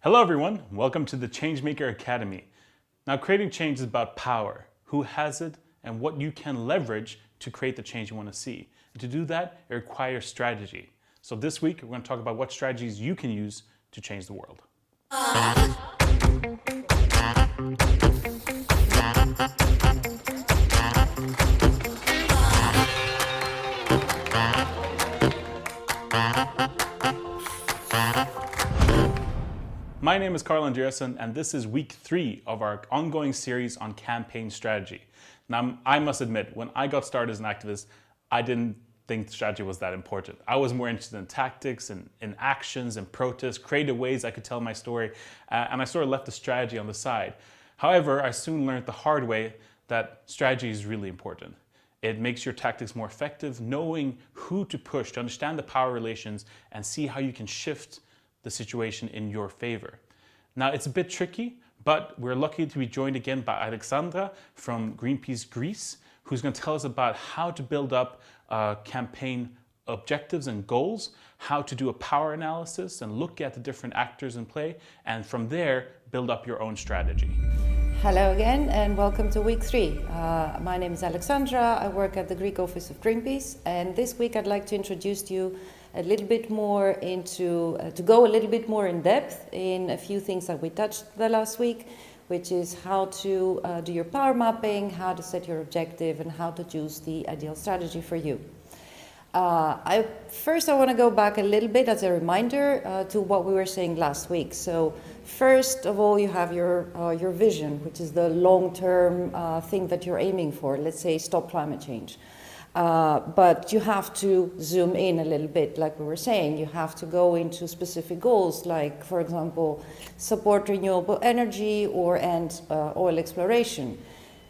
Hello everyone, welcome to the Changemaker Academy. Now creating change is about power, who has it, and what you can leverage to create the change you want to see. And to do that, it requires strategy. So this week, we're going to talk about what strategies you can use to change the world. My name is Carl Andreasen, and this is week 3 of our ongoing series on campaign strategy. Now, I must admit, when I got started as an activist, I didn't think strategy was that important. I was more interested in tactics and in actions and protests, creative ways I could tell my story, and I sort of left the strategy on the side. However, I soon learned the hard way that strategy is really important. It makes your tactics more effective, knowing who to push, to understand the power relations, and see how you can shift the situation in your favor. Now, it's a bit tricky, but we're lucky to be joined again by Alexandra from Greenpeace Greece, who's going to tell us about how to build up campaign objectives and goals, how to do a power analysis and look at the different actors in play, and from there, build up your own strategy. Hello again and welcome to week 3. My name is Alexandra, I work at the Greek office of Greenpeace, and this week I'd like to introduce to you a little bit more to go a little bit more in depth in a few things that we touched the last week, which is how to do your power mapping, how to set your objective, and how to choose the ideal strategy for you. First I want to go back a little bit as a reminder to what we were saying last week. So first of all, you have your vision, which is the long-term thing that you're aiming for. Let's say stop climate change. But you have to zoom in a little bit, like we were saying. You have to go into specific goals, like, for example, support renewable energy or end oil exploration.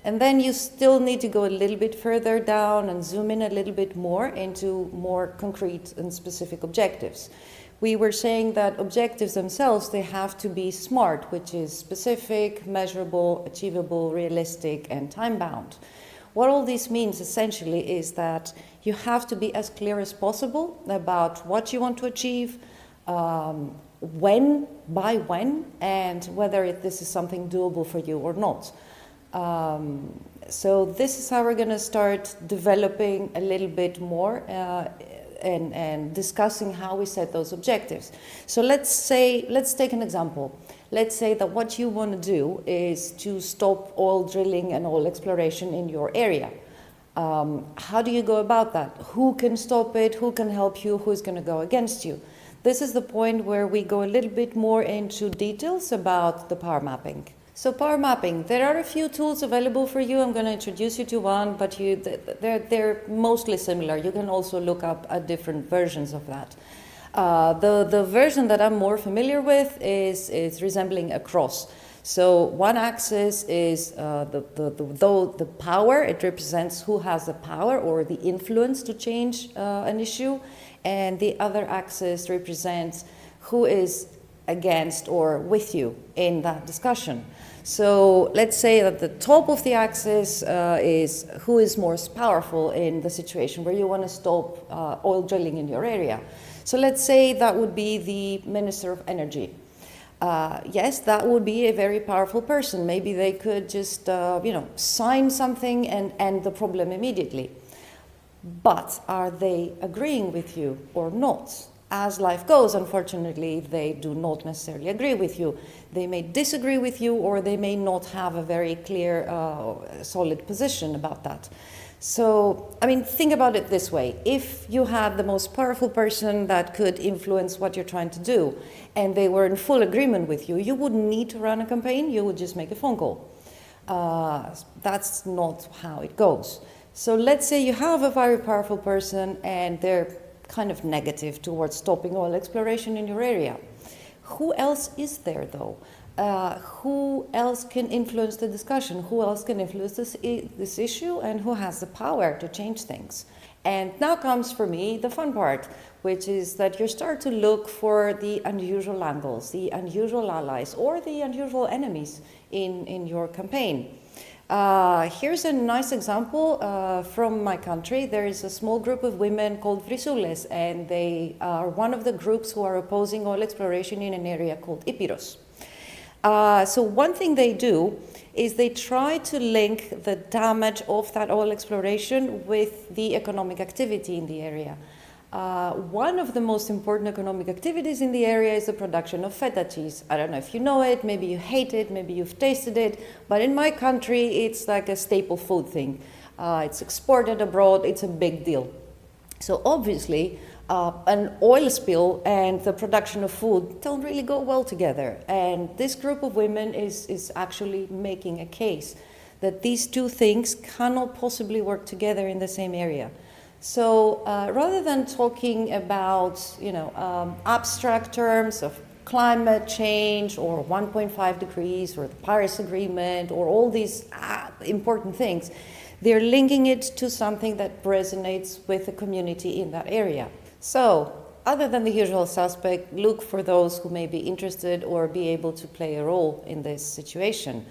And then you still need to go a little bit further down and zoom in a little bit more into more concrete and specific objectives. We were saying that objectives themselves, they have to be SMART, which is specific, measurable, achievable, realistic, and time-bound. What all this means essentially is that you have to be as clear as possible about what you want to achieve, when, and whether this is something doable for you or not. So this is how we're going to start developing a little bit more and discussing how we set those objectives. So let's take an example. Let's say that what you want to do is to stop oil drilling and oil exploration in your area. How do you go about that? Who can stop it? Who can help you? Who's going to go against you? This is the point where we go a little bit more into details about the power mapping. So power mapping, there are a few tools available for you. I'm going to introduce you to one, but they're mostly similar. You can also look up at different versions of that. The version that I'm more familiar with is resembling a cross. So one axis is the power. It represents who has the power or the influence to change an issue. And the other axis represents who is against or with you in that discussion. So let's say that the top of the axis is who is most powerful in the situation where you want to stop oil drilling in your area. So let's say that would be the Minister of Energy. Yes, that would be a very powerful person. Maybe they could just sign something and end the problem immediately. But are they agreeing with you or not? As life goes, unfortunately, they do not necessarily agree with you. They may disagree with you, or they may not have a very clear, solid position about that. So, I mean, think about it this way. If you had the most powerful person that could influence what you're trying to do, and they were in full agreement with you, you wouldn't need to run a campaign, you would just make a phone call. That's not how it goes. So let's say you have a very powerful person and they're kind of negative towards stopping oil exploration in your area. Who else is there though? Who else can influence the discussion? Who else can influence this issue, and who has the power to change things? And now comes for me the fun part, which is that you start to look for the unusual angles, the unusual allies, or the unusual enemies in your campaign. Here's a nice example from my country. There is a small group of women called Vrisules, and they are one of the groups who are opposing oil exploration in an area called Ipiros. So one thing they do is they try to link the damage of that oil exploration with the economic activity in the area. One of the most important economic activities in the area is the production of feta cheese. I don't know if you know it, maybe you hate it, maybe you've tasted it, but in my country it's like a staple food thing. It's exported abroad, it's a big deal. So obviously, an oil spill and the production of food don't really go well together. And this group of women is actually making a case that these two things cannot possibly work together in the same area. So rather than talking about, abstract terms of climate change or 1.5 degrees or the Paris Agreement or all these important things, they're linking it to something that resonates with the community in that area. So, other than the usual suspect, look for those who may be interested or be able to play a role in this situation.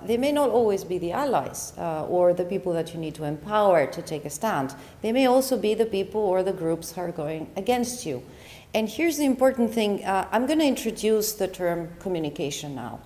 They may not always be the allies or the people that you need to empower to take a stand. They may also be the people or the groups who are going against you. And here's the important thing. I'm going to introduce the term communication now.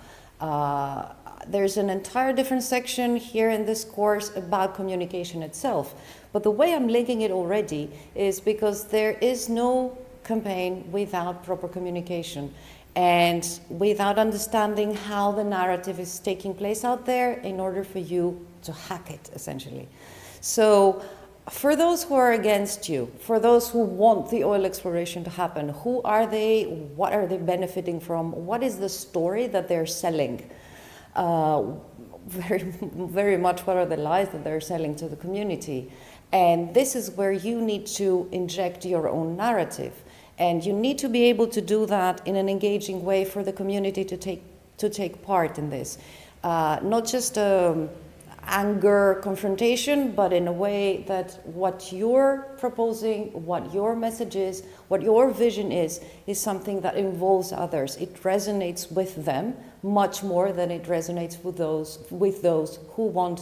There's an entire different section here in this course about communication itself. But the way I'm linking it already is because there is no campaign without proper communication and without understanding how the narrative is taking place out there in order for you to hack it, essentially. So for those who are against you, for those who want the oil exploration to happen, who are they? What are they benefiting from? What is the story that they're selling? Very much what are the lies that they're selling to the community. And this is where you need to inject your own narrative. And you need to be able to do that in an engaging way for the community to take part in this. Not just anger confrontation, but in a way that what you're proposing, what your message is, what your vision is something that involves others. It resonates with them much more than it resonates with those who want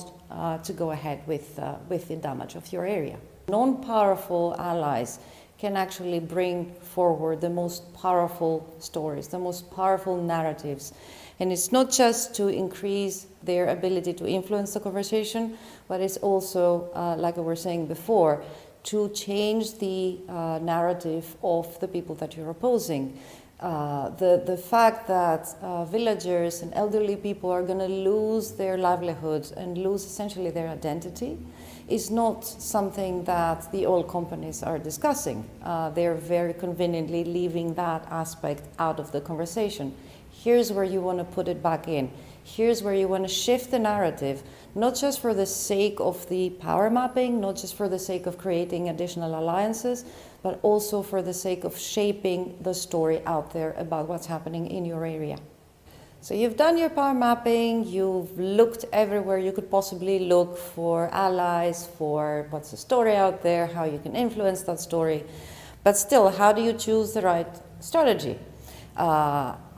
to go ahead with the damage of your area. Non-powerful allies can actually bring forward the most powerful stories, the most powerful narratives. And it's not just to increase their ability to influence the conversation, but it's also, like I was saying before, to change the narrative of the people that you're opposing. The fact that villagers and elderly people are going to lose their livelihoods and lose essentially their identity is not something that the oil companies are discussing. They're very conveniently leaving that aspect out of the conversation. Here's where you want to put it back in. Here's where you want to shift the narrative, not just for the sake of the power mapping, not just for the sake of creating additional alliances, but also for the sake of shaping the story out there about what's happening in your area. So you've done your power mapping, you've looked everywhere you could possibly look for allies, for what's the story out there, how you can influence that story. But still, how do you choose the right strategy?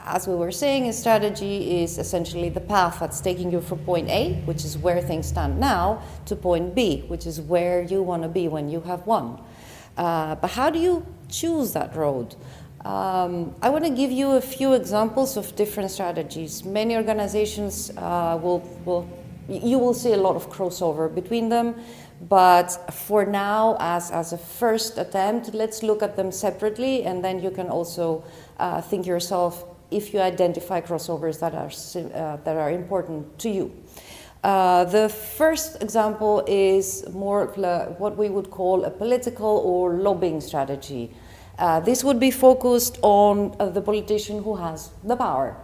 As we were saying, a strategy is essentially the path that's taking you from point A, which is where things stand now, to point B, which is where you want to be when you have won. But how do you choose that road? I want to give you a few examples of different strategies. Many organizations you will see a lot of crossover between them, but for now, as a first attempt, let's look at them separately, and then you can also think yourself if you identify crossovers that are important to you. The first example is more what we would call a political or lobbying strategy. This would be focused on the politician who has the power.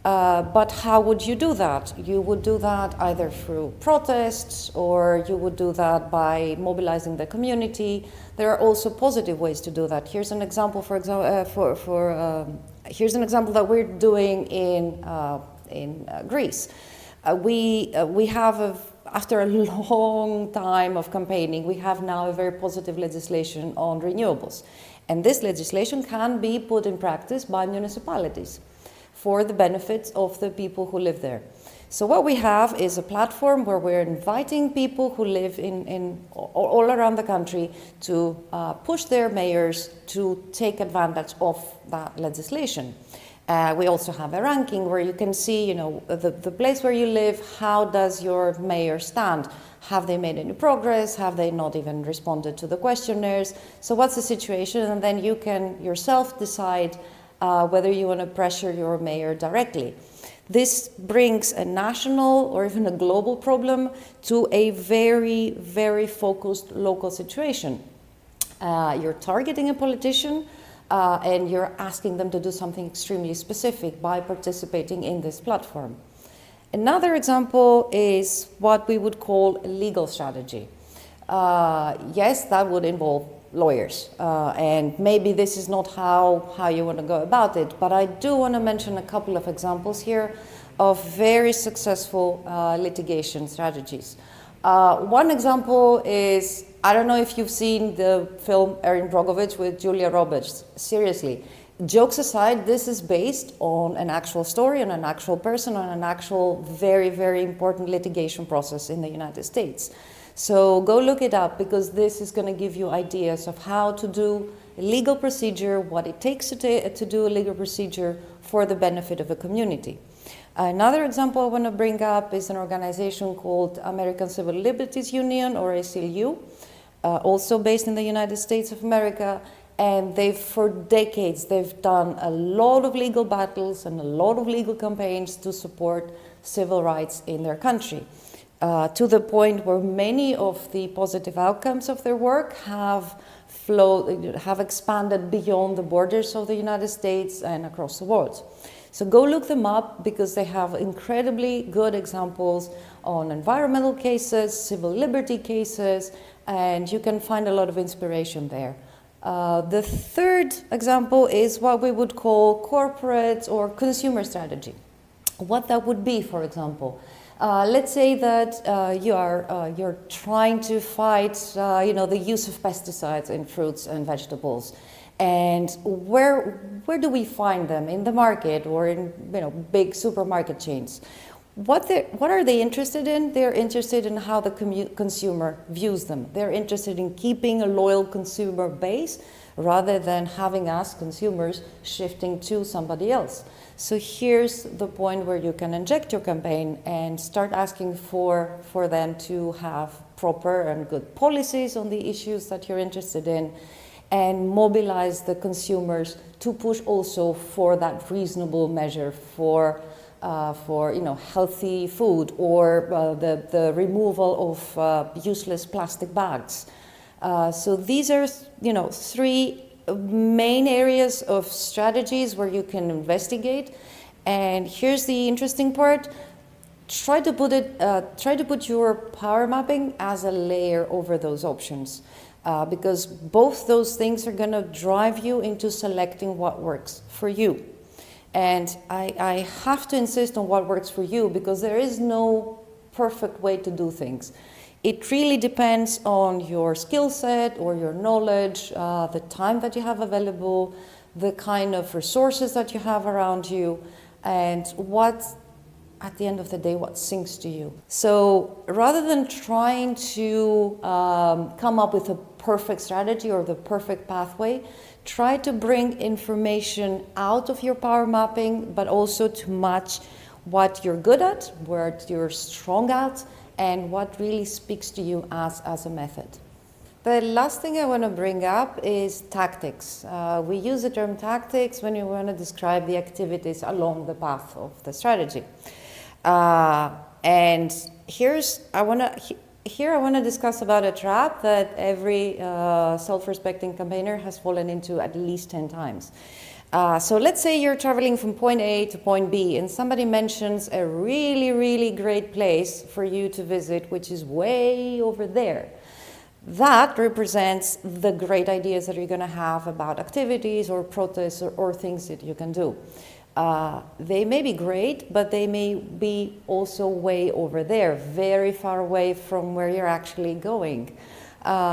But how would you do that? You would do that either through protests, or you would do that by mobilizing the community. There are also positive ways to do that. Here's an example, here's an example that we're doing in Greece. We have, after a long time of campaigning, we have now a very positive legislation on renewables. And this legislation can be put in practice by municipalities. for the benefits of the people who live there. So what we have is a platform where we're inviting people who live in all around the country to push their mayors to take advantage of that legislation. We also have a ranking where you can see, the place where you live, how does your mayor stand? Have they made any progress? Have they not even responded to the questionnaires? So what's the situation? And then you can yourself decide whether you want to pressure your mayor directly. This brings a national or even a global problem to a very, very focused local situation. You're targeting a politician and you're asking them to do something extremely specific by participating in this platform. Another example is what we would call a legal strategy. Yes, that would involve lawyers, and maybe this is not how you want to go about it, but I do want to mention a couple of examples here of very successful litigation strategies. One example is, I don't know if you've seen the film Erin Brockovich with Julia Roberts. Seriously, jokes aside, this is based on an actual story, on an actual person, on an actual very, very important litigation process in the United States. So go look it up, because this is going to give you ideas of how to do a legal procedure, what it takes to do a legal procedure for the benefit of a community. Another example I want to bring up is an organization called American Civil Liberties Union, or ACLU, also based in the United States of America. And for decades, they've done a lot of legal battles and a lot of legal campaigns to support civil rights in their country. To the point where many of the positive outcomes of their work have expanded beyond the borders of the United States and across the world. So go look them up, because they have incredibly good examples on environmental cases, civil liberty cases, and you can find a lot of inspiration there. The third example is what we would call corporate or consumer strategy. What that would be, for example. Let's say that you're trying to fight, the use of pesticides in fruits and vegetables, and where do we find them in the market or in big supermarket chains? What are they interested in? They're interested in how the consumer views them. They're interested in keeping a loyal consumer base rather than having us consumers shifting to somebody else. So here's the point where you can inject your campaign and start asking for them to have proper and good policies on the issues that you're interested in, and mobilize the consumers to push also for that reasonable measure for healthy food, or the removal of useless plastic bags. So these are three main areas of strategies where you can investigate. And here's the interesting part: try to put your power mapping as a layer over those options, because both those things are going to drive you into selecting what works for you. And I have to insist on what works for you, because there is no perfect way to do things. It really depends on your skill set or your knowledge, the time that you have available, the kind of resources that you have around you, and at the end of the day, what syncs to you. So rather than trying to come up with a perfect strategy or the perfect pathway, try to bring information out of your power mapping, but also to match what you're good at, what you're strong at, and what really speaks to you as a method. The last thing I want to bring up is tactics. We use the term tactics when you want to describe the activities along the path of the strategy. And here I want to discuss about a trap that every self-respecting campaigner has fallen into at least 10 times. So let's say you're traveling from point A to point B, and somebody mentions a really, really great place for you to visit, which is way over there. That represents the great ideas that you're going to have about activities or protests or things that you can do. They may be great, but they may be also way over there, very far away from where you're actually going.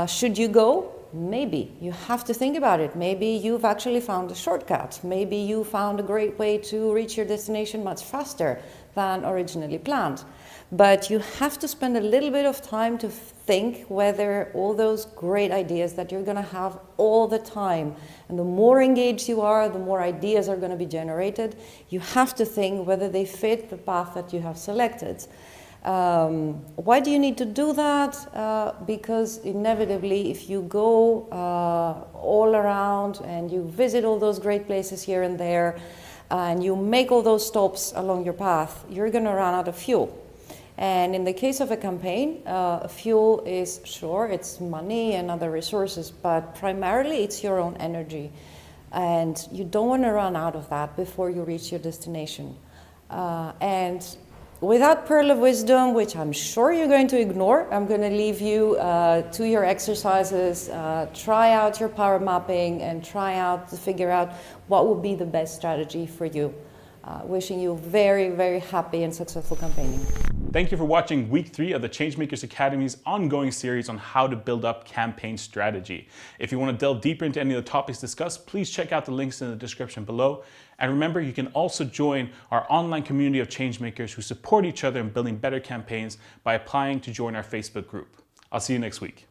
Should you go? Maybe you have to think about it. Maybe you've actually found a shortcut. Maybe you found a great way to reach your destination much faster than originally planned. But you have to spend a little bit of time to think whether all those great ideas that you're going to have all the time, and the more engaged you are, the more ideas are going to be generated, you have to think whether they fit the path that you have selected. Why do you need to do that? Because inevitably, if you go all around and you visit all those great places here and there, and you make all those stops along your path, you're going to run out of fuel. And in the case of a campaign, fuel is, sure, it's money and other resources, but primarily it's your own energy. And you don't want to run out of that before you reach your destination. And with that pearl of wisdom, which I'm sure you're going to ignore, I'm going to leave you to your exercises, try out your power mapping, and try out to figure out what would be the best strategy for you. Wishing you very, very happy and successful campaigning. Thank you for watching week 3 of the Changemakers Academy's ongoing series on how to build up campaign strategy. If you want to delve deeper into any of the topics discussed, please check out the links in the description below. And remember, you can also join our online community of changemakers who support each other in building better campaigns by applying to join our Facebook group. I'll see you next week.